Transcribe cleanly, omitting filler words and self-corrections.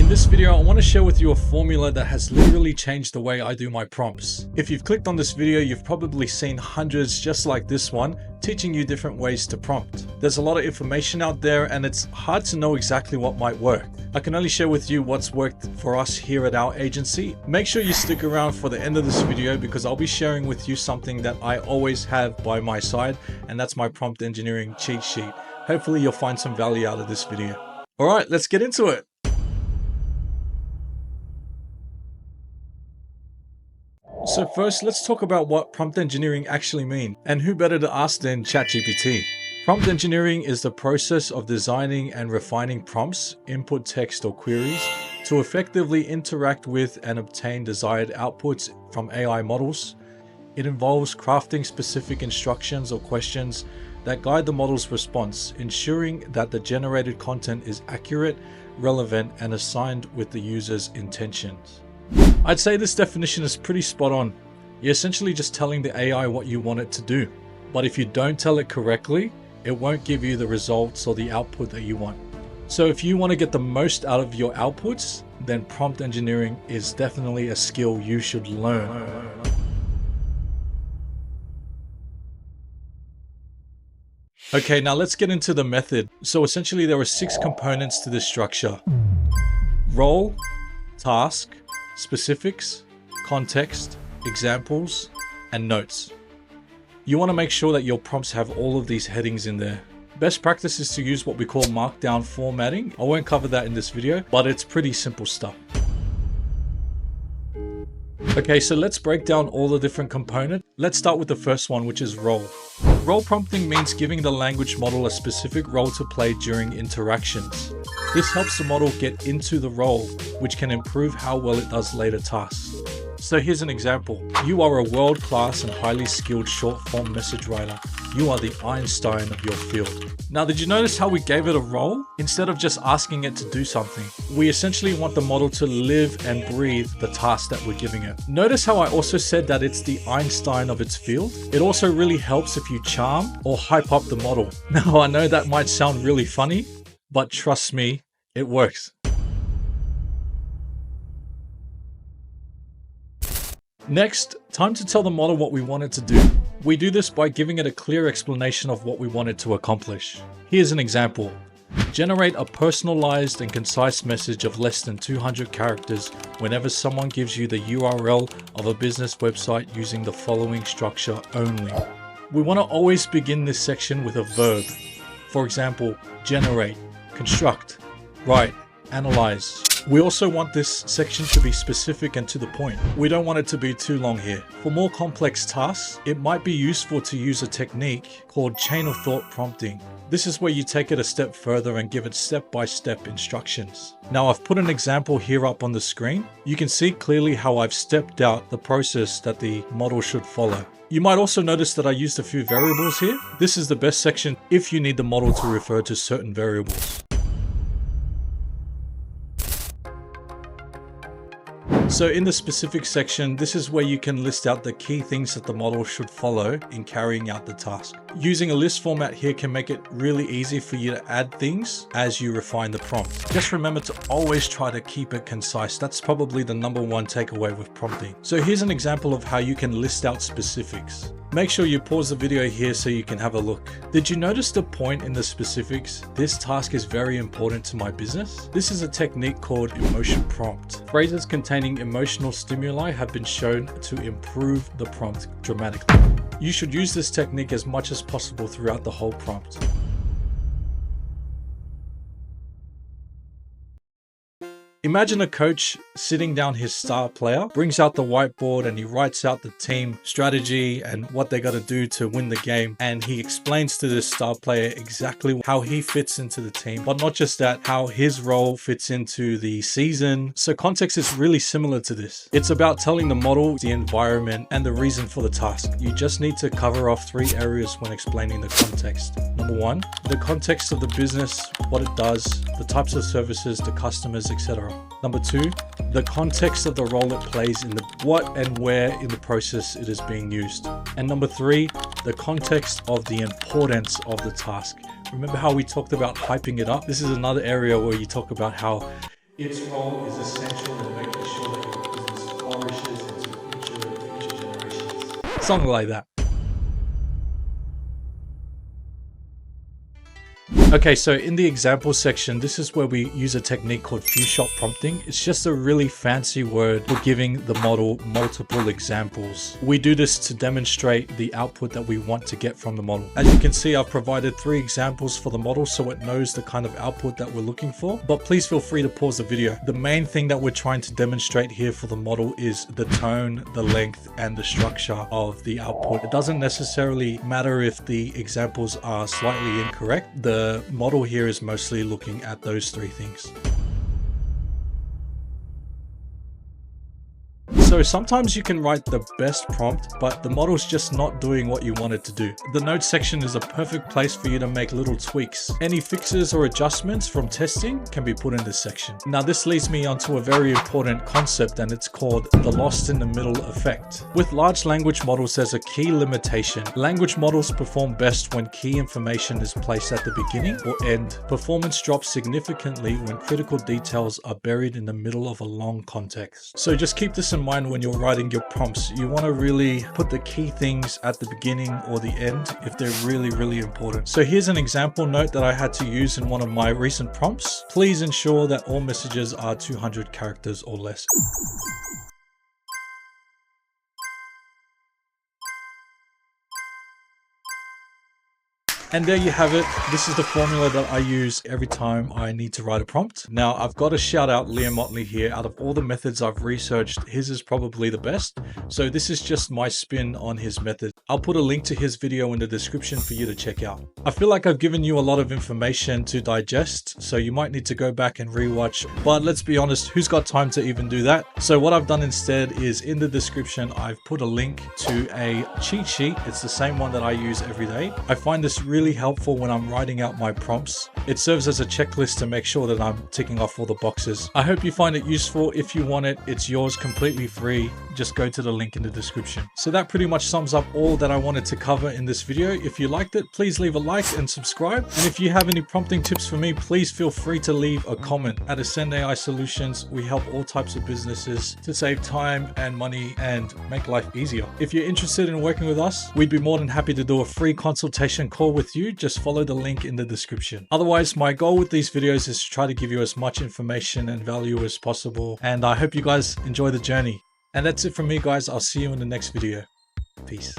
this video, I want to share with you a formula that has literally changed the way I do my prompts. If you've clicked on this video, you've probably seen hundreds just like this one, teaching you different ways to prompt. There's a lot of information out there and it's hard to know exactly what might work. I can only share with you what's worked for us here at our agency. Make sure you stick around for the end of this video because I'll be sharing with you something that I always have by my side, and that's my prompt engineering cheat sheet. Hopefully you'll find some value out of this video. All right, let's get into it. So first, let's talk about what prompt engineering actually means, and who better to ask than ChatGPT. Prompt engineering is the process of designing and refining prompts, input text or queries, to effectively interact with and obtain desired outputs from AI models. It involves crafting specific instructions or questions that guide the model's response, ensuring that the generated content is accurate, relevant, and aligned with the user's intentions. I'd say this definition is pretty spot on. You're essentially just telling the AI what you want it to do. But if you don't tell it correctly, it won't give you the results or the output that you want. So if you want to get the most out of your outputs, then prompt engineering is definitely a skill you should learn. Okay, now let's get into the method. So essentially there are 6 components to this structure: role, task, specifics, context, examples, and notes. You want to make sure that your prompts have all of these headings in there. Best practice is to use what we call markdown formatting. I won't cover that in this video, but it's pretty simple stuff. Okay, so let's break down all the different components. Let's start with the first one, which is role. Role prompting means giving the language model a specific role to play during interactions. This helps the model get into the role, which can improve how well it does later tasks. So here's an example. You are a world-class and highly skilled short-form message writer. You are the Einstein of your field. Now, did you notice how we gave it a role? Instead of just asking it to do something, we essentially want the model to live and breathe the task that we're giving it. Notice how I also said that it's the Einstein of its field? It also really helps if you charm or hype up the model. Now, I know that might sound really funny, but trust me, it works. Next, time to tell the model what we want it to do. We do this by giving it a clear explanation of what we want it to accomplish. Here's an example. Generate a personalized and concise message of less than 200 characters whenever someone gives you the URL of a business website using the following structure only. We want to always begin this section with a verb. For example, generate, construct, write, analyze. We also want this section to be specific and to the point. We don't want it to be too long here. For more complex tasks, it might be useful to use a technique called chain of thought prompting. This is where you take it a step further and give it step-by-step instructions. Now I've put an example here up on the screen. You can see clearly how I've stepped out the process that the model should follow. You might also notice that I used a few variables here. This is the best section if you need the model to refer to certain variables. So in the specific section, this is where you can list out the key things that the model should follow in carrying out the task. Using a list format here can make it really easy for you to add things as you refine the prompt. Just remember to always try to keep it concise. That's probably the #1 takeaway with prompting. So here's an example of how you can list out specifics. Make sure you pause the video here so you can have a look. Did you notice the point in the specifics? This task is very important to my business. This is a technique called emotion prompt. Phrases containing emotional stimuli have been shown to improve the prompt dramatically. You should use this technique as much as possible throughout the whole prompt. Imagine a coach sitting down his star player, brings out the whiteboard and he writes out the team strategy and what they got to do to win the game. And he explains to this star player exactly how he fits into the team, but not just that, how his role fits into the season. So context is really similar to this. It's about telling the model the environment and the reason for the task. You just need to cover off 3 areas when explaining the context. #1, the context of the business, what it does, the types of services, the customers, etc. #2, the context of the role it plays in the what and where in the process it is being used. And #3, the context of the importance of the task. Remember how we talked about hyping it up? This is another area where you talk about how Its role is essential in making sure that your business flourishes into future generations. Something like that. Okay, so in the example section, this is where we use a technique called few-shot prompting. It's just a really fancy word for giving the model multiple examples. We do this to demonstrate the output that we want to get from the model. As you can see, I've provided 3 examples for the model so it knows the kind of output that we're looking for, but please feel free to pause the video. The main thing that we're trying to demonstrate here for the model is the tone, the length, and the structure of the output. It doesn't necessarily matter if the examples are slightly incorrect. The model here is mostly looking at those 3 things. So sometimes you can write the best prompt, but the model's just not doing what you want it to do. The notes section is a perfect place for you to make little tweaks. Any fixes or adjustments from testing can be put in this section. Now this leads me onto a very important concept, and it's called the lost in the middle effect. With large language models, there's a key limitation. Language models perform best when key information is placed at the beginning or end. Performance drops significantly when critical details are buried in the middle of a long context. So just keep this in mind when you're writing your prompts. You want to really put the key things at the beginning or the end if they're really important. So here's an example note that I had to use in one of my recent prompts. Please ensure that all messages are 200 characters or less. And there you have it. This is the formula that I use every time I need to write a prompt. Now, I've got to shout out Liam Motley here. Out of all the methods I've researched, his is probably the best. So this is just my spin on his method. I'll put a link to his video in the description for you to check out. I feel like I've given you a lot of information to digest, so you might need to go back and rewatch. But let's be honest, who's got time to even do that? So what I've done instead is in the description, I've put a link to a cheat sheet. It's the same one that I use every day. I find this really helpful when I'm writing out my prompts. It serves as a checklist to make sure that I'm ticking off all the boxes. I hope you find it useful. If you want it, it's yours completely free. Just go to the link in the description. So that pretty much sums up all that I wanted to cover in this video. If you liked it, please leave a like and subscribe. And if you have any prompting tips for me, please feel free to leave a comment. At Ascend AI Solutions, we help all types of businesses to save time and money and make life easier. If you're interested in working with us, we'd be more than happy to do a free consultation call with you. Just follow the link in the description. Otherwise, my goal with these videos is to try to give you as much information and value as possible. And I hope you guys enjoy the journey. And that's it from me, guys. I'll see you in the next video. Peace.